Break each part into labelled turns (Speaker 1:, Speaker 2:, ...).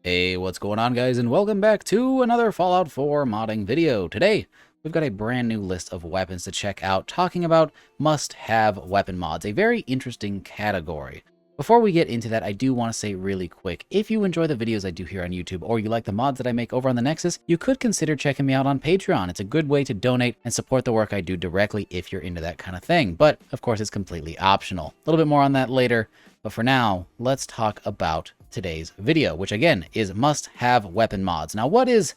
Speaker 1: Hey, what's going on, guys, and welcome back to another Fallout 4 modding video. Today, we've got a brand new list of weapons to check out, talking about must-have weapon mods, a very interesting category. Before we get into that, I do want to say really quick, if you enjoy the videos I do here on YouTube, or you like the mods that I make over on the Nexus, you could consider checking me out on Patreon. It's a good way to donate and support the work I do directly if you're into that kind of thing, but of course it's completely optional. A little bit more on that later, but for now, let's talk about today's video, which again is must-have weapon mods. Now, what is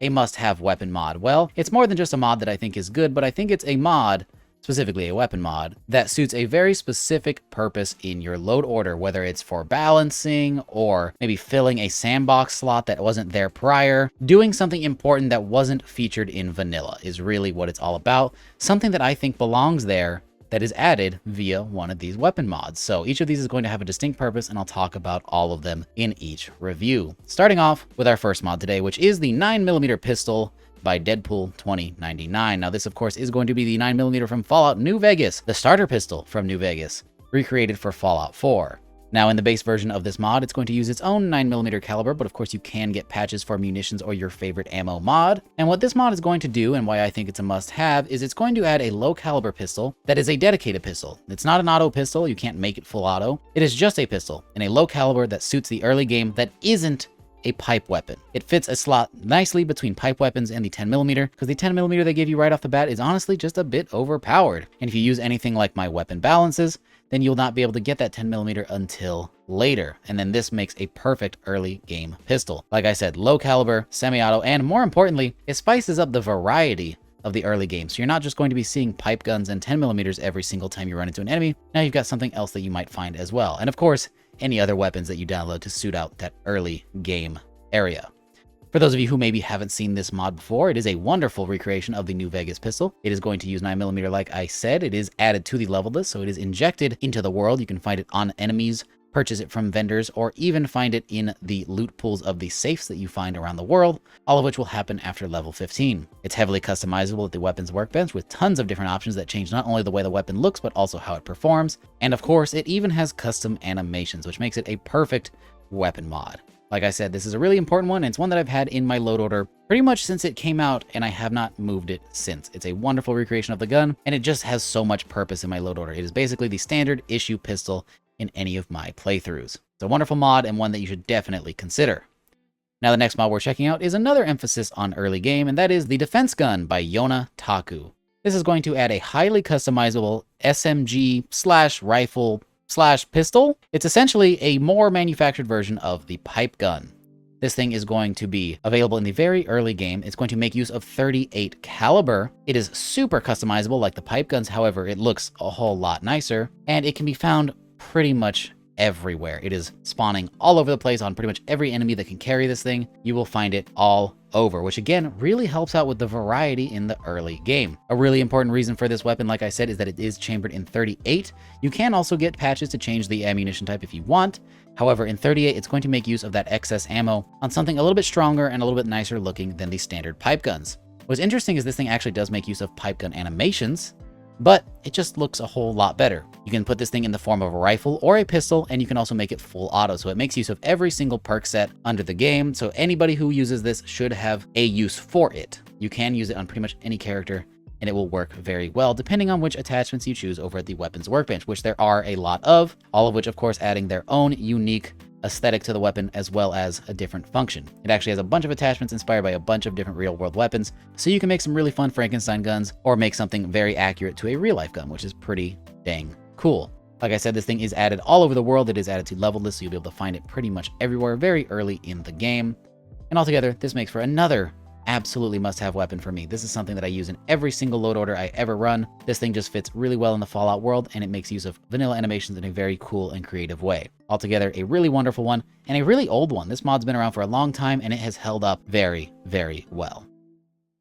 Speaker 1: a must-have weapon mod? Well, it's more than just a mod that I think is good, but I think it's a mod, specifically a weapon mod, that suits a very specific purpose in your load order, whether it's for balancing or maybe filling a sandbox slot that wasn't there prior. Doing something important that wasn't featured in vanilla is really what it's all about. Something that I think belongs there that is added via one of these weapon mods. So each of these is going to have a distinct purpose, and I'll talk about all of them in each review. Starting off with our first mod today, which is the 9mm pistol by Deadpool 2099. Now this, of course, is going to be the 9mm from Fallout New Vegas, the starter pistol from New Vegas, recreated for Fallout 4. Now, in the base version of this mod, it's going to use its own 9mm caliber, but of course you can get patches for munitions or your favorite ammo mod. And what this mod is going to do, and why I think it's a must-have, is it's going to add a low-caliber pistol that is a dedicated pistol. It's not an auto pistol, you can't make it full auto. It is just a pistol in a low caliber that suits the early game that isn't a pipe weapon. It fits a slot nicely between pipe weapons and the 10mm, because the 10mm they give you right off the bat is honestly just a bit overpowered. And if you use anything like my weapon balances, then you'll not be able to get that 10mm until later. And then this makes a perfect early game pistol. Like I said, low caliber, semi-auto, and more importantly, it spices up the variety of the early game. So you're not just going to be seeing pipe guns and 10mm every single time you run into an enemy. Now you've got something else that you might find as well. And of course, any other weapons that you download to suit out that early game area. For those of you who maybe haven't seen this mod before, it is a wonderful recreation of the New Vegas pistol. It is going to use 9mm like I said. It is added to the level list, so it is injected into the world. You can find it on enemies, purchase it from vendors, or even find it in the loot pools of the safes that you find around the world, all of which will happen after level 15. It's heavily customizable at the weapons workbench with tons of different options that change not only the way the weapon looks, but also how it performs. And of course, it even has custom animations, which makes it a perfect weapon mod. Like I said, this is a really important one, and it's one that I've had in my load order pretty much since it came out, and I have not moved it since. It's a wonderful recreation of the gun, and it just has so much purpose in my load order. It is basically the standard issue pistol in any of my playthroughs. It's a wonderful mod, and one that you should definitely consider. Now, the next mod we're checking out is another emphasis on early game, and that is the Defense Gun by Yonataku. This is going to add a highly customizable SMG/rifle pistol. It's essentially a more manufactured version of the pipe gun. This thing is going to be available in the very early game. It's going to make use of 38 caliber. It is super customizable like the pipe guns. However, it looks a whole lot nicer, and it can be found pretty much everywhere. It is spawning all over the place on pretty much every enemy that can carry this thing. You will find it all over, which again really helps out with the variety in the early game. A really important reason for this weapon, like I said, is that it is chambered in 38. You can also get patches to change the ammunition type if you want. However, in 38, it's going to make use of that excess ammo on something a little bit stronger and a little bit nicer looking than the standard pipe guns. What's interesting is this thing actually does make use of pipe gun animations, but it just looks a whole lot better. You can put this thing in the form of a rifle or a pistol, and you can also make it full auto. So it makes use of every single perk set under the game. So anybody who uses this should have a use for it. You can use it on pretty much any character, and it will work very well depending on which attachments you choose over at the weapons workbench, which there are a lot of, all of which of course adding their own unique aesthetic to the weapon as well as a different function. It actually has a bunch of attachments inspired by a bunch of different real world weapons, so you can make some really fun Frankenstein guns or make something very accurate to a real life gun, which is pretty dang cool. Like I said, this thing is added all over the world. It is added to level lists, so you'll be able to find it pretty much everywhere very early in the game. And altogether, this makes for another absolutely must-have weapon for me. This is something that I use in every single load order I ever run. This thing just fits really well in the Fallout world, and it makes use of vanilla animations in a very cool and creative way. Altogether, a really wonderful one, and a really old one. This mod's been around for a long time, and it has held up very, very well.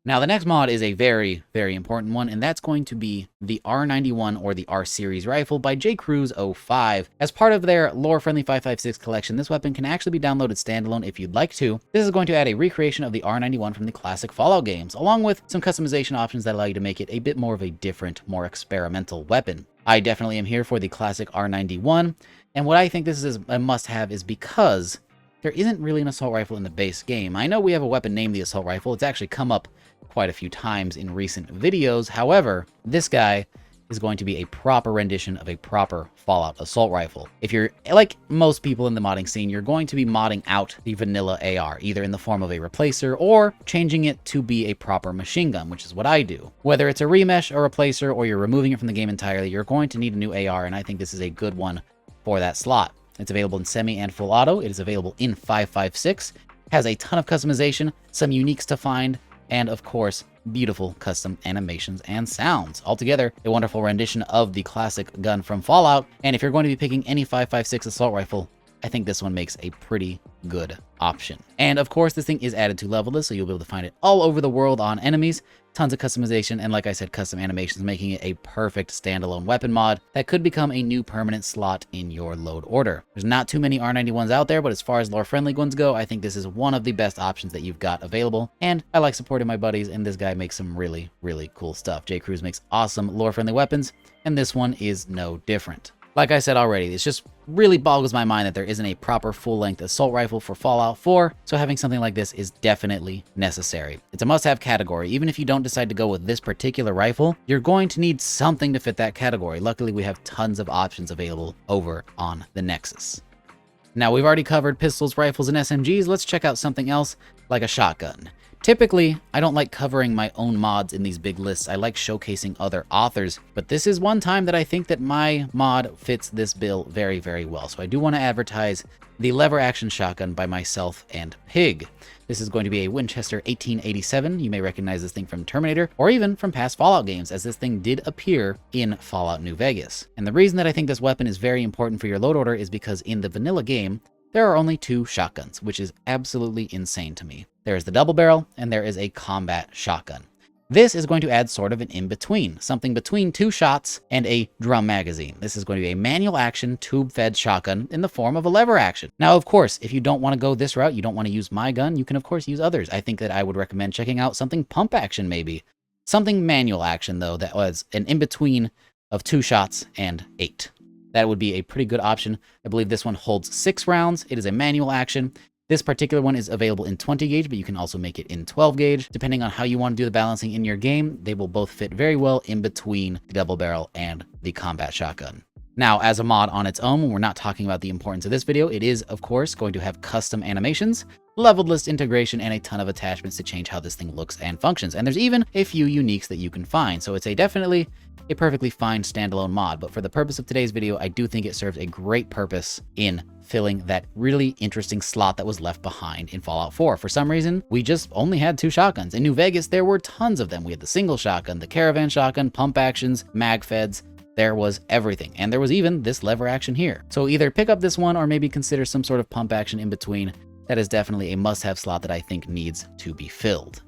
Speaker 1: Now, the next mod is a very, very important one, and that's going to be the R91 or the R-Series rifle by JCruz05. As part of their lore-friendly 556 collection, this weapon can actually be downloaded standalone if you'd like to. This is going to add a recreation of the R91 from the classic Fallout games, along with some customization options that allow you to make it a bit more of a different, more experimental weapon. I definitely am here for the classic R91, and what I think this is a must-have is because there isn't really an assault rifle in the base game. I know we have a weapon named the assault rifle. It's actually come up quite a few times in recent videos. However, this guy is going to be a proper rendition of a proper Fallout assault rifle. If you're like most people in the modding scene, you're going to be modding out the vanilla AR, either in the form of a replacer or changing it to be a proper machine gun, which is what I do. Whether it's a remesh or replacer, or you're removing it from the game entirely, you're going to need a new AR, and I think this is a good one for that slot. It's available in semi and full auto. It is available in 5.56, has a ton of customization, some uniques to find, and of course, beautiful custom animations and sounds. Altogether, a wonderful rendition of the classic gun from Fallout, and if you're going to be picking any 5.56 assault rifle, I think this one makes a pretty good option. And of course, this thing is added to level list, so you'll be able to find it all over the world on enemies. Tons of customization, and like I said, custom animations, making it a perfect standalone weapon mod that could become a new permanent slot in your load order. There's not too many R91s out there, but as far as lore-friendly ones go, I think this is one of the best options that you've got available, and I like supporting my buddies, and this guy makes some really, really cool stuff. J. Cruz makes awesome lore-friendly weapons, and this one is no different. Like I said already, it's just really boggles my mind that there isn't a proper full-length assault rifle for Fallout 4, so having something like this is definitely necessary. It's a must-have category. Even if you don't decide to go with this particular rifle, you're going to need something to fit that category. Luckily, we have tons of options available over on the Nexus. Now, we've already covered pistols, rifles, and SMGs. Let's check out something else like a shotgun. Typically, I don't like covering my own mods in these big lists. I like showcasing other authors, but this is one time that I think that my mod fits this bill very, very well. So I do want to advertise the lever action shotgun by myself and Pig. This is going to be a Winchester 1887. You may recognize this thing from Terminator or even from past Fallout games, as this thing did appear in Fallout New Vegas. And the reason that I think this weapon is very important for your load order is because in the vanilla game, there are only 2 shotguns, which is absolutely insane to me. There is the double barrel, and there is a combat shotgun. This is going to add sort of an in-between, something between 2 shots and a drum magazine. This is going to be a manual action, tube-fed shotgun in the form of a lever action. Now, of course, if you don't want to go this route, you don't want to use my gun, you can of course use others. I think that I would recommend checking out something pump action maybe. Something manual action, though, that was an in-between of 2 shots and 8. That would be a pretty good option. I believe this one holds 6 rounds. It is a manual action. This particular one is available in 20 gauge, but you can also make it in 12 gauge. Depending on how you want to do the balancing in your game, they will both fit very well in between the double barrel and the combat shotgun. Now, as a mod on its own, when we're not talking about the importance of this video, it is, of course, going to have custom animations, leveled list integration, and a ton of attachments to change how this thing looks and functions. And there's even a few uniques that you can find. So it's definitely a perfectly fine standalone mod. But for the purpose of today's video, I do think it serves a great purpose in filling that really interesting slot that was left behind in Fallout 4. For some reason, we just only had 2 shotguns. In New Vegas, there were tons of them. We had the single shotgun, the caravan shotgun, pump actions, mag feds. There was everything. And there was even this lever action here. So either pick up this one or maybe consider some sort of pump action in between. That is definitely a must-have slot that I think needs to be filled.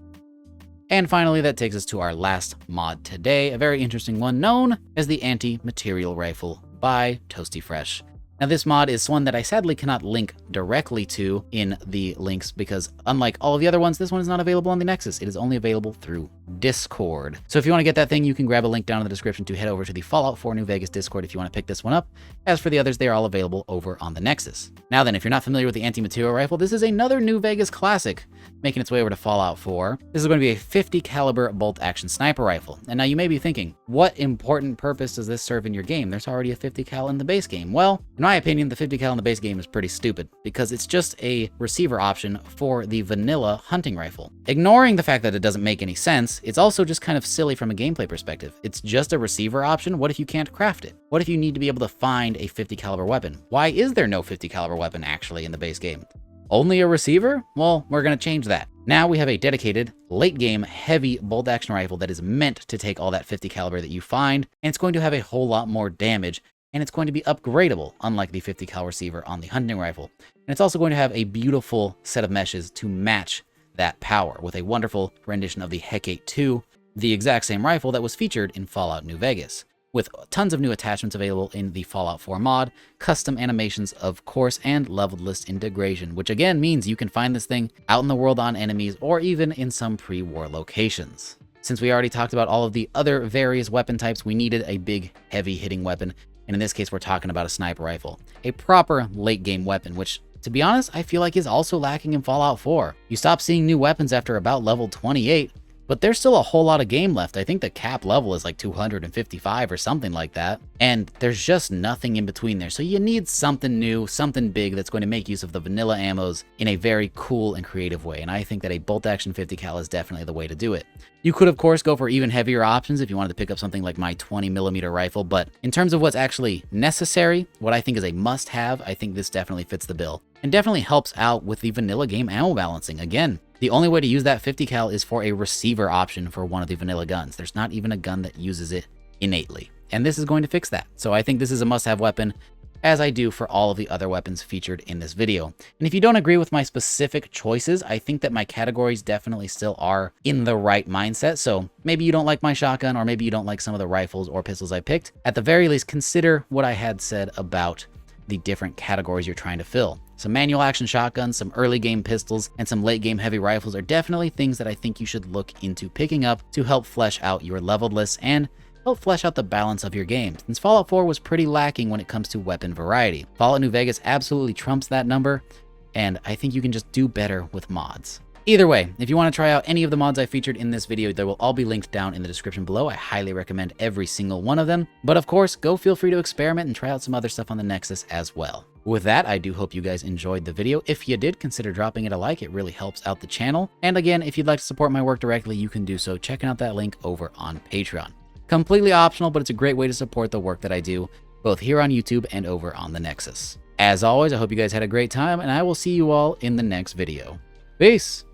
Speaker 1: And finally, that takes us to our last mod today, a very interesting one known as the Anti-Material Rifle by ToastyFresh. Now, this mod is one that I sadly cannot link directly to in the links because unlike all of the other ones, this one is not available on the Nexus. It is only available through Discord. So if you want to get that thing, you can grab a link down in the description to head over to the Fallout 4 New Vegas Discord if you want to pick this one up. As for the others, they are all available over on the Nexus. Now then, if you're not familiar with the Anti-Material Rifle, this is another New Vegas classic making its way over to Fallout 4. This is going to be a 50 caliber bolt action sniper rifle. And now you may be thinking, what important purpose does this serve in your game? There's already a 50 cal in the base game. Well, in my opinion, the 50 cal in the base game is pretty stupid because it's just a receiver option for the vanilla hunting rifle. Ignoring the fact that it doesn't make any sense, it's also just kind of silly from a gameplay perspective. It's just a receiver option. What if you can't craft it? What if you need to be able to find a 50 caliber weapon? Why is there no 50 caliber weapon actually in the base game? Only a receiver? Well, we're going to change that. Now we have a dedicated late game heavy bolt action rifle that is meant to take all that 50 caliber that you find, and it's going to have a whole lot more damage, and it's going to be upgradable, unlike the 50 cal receiver on the hunting rifle. And it's also going to have a beautiful set of meshes to match that power with a wonderful rendition of the Hecate 2, the exact same rifle that was featured in Fallout New Vegas, with tons of new attachments available in the Fallout 4 mod, custom animations of course, and leveled list integration, which again means you can find this thing out in the world on enemies or even in some pre-war locations. Since we already talked about all of the other various weapon types, we needed a big heavy hitting weapon, and in this case we're talking about a sniper rifle, a proper late game weapon, which to be honest, I feel like is also lacking in Fallout 4. You stop seeing new weapons after about level 28, but there's still a whole lot of game left. I think the cap level is like 255 or something like that. And there's just nothing in between there. So you need something new, something big that's going to make use of the vanilla ammos in a very cool and creative way. And I think that a bolt action 50 cal is definitely the way to do it. You could, of course, go for even heavier options if you wanted to pick up something like my 20mm rifle. But in terms of what's actually necessary, what I think is a must-have, I think this definitely fits the bill. And definitely helps out with the vanilla game ammo balancing. Again, the only way to use that 50 cal is for a receiver option for one of the vanilla guns. There's not even a gun that uses it innately. And this is going to fix that. So I think this is a must-have weapon, as I do for all of the other weapons featured in this video. And if you don't agree with my specific choices, I think that my categories definitely still are in the right mindset. So maybe you don't like my shotgun, or maybe you don't like some of the rifles or pistols I picked. At the very least, consider what I had said about the different categories you're trying to fill. Some manual action shotguns, some early game pistols, and some late game heavy rifles are definitely things that I think you should look into picking up to help flesh out your leveled list and help flesh out the balance of your game, since Fallout 4 was pretty lacking when it comes to weapon variety. Fallout New Vegas absolutely trumps that number, and I think you can just do better with mods. Either way, if you want to try out any of the mods I featured in this video, they will all be linked down in the description below. I highly recommend every single one of them. But of course, go feel free to experiment and try out some other stuff on the Nexus as well. With that, I do hope you guys enjoyed the video. If you did, consider dropping it a like. It really helps out the channel. And again, if you'd like to support my work directly, you can do so checking out that link over on Patreon. Completely optional, but it's a great way to support the work that I do, both here on YouTube and over on the Nexus. As always, I hope you guys had a great time, and I will see you all in the next video. Peace!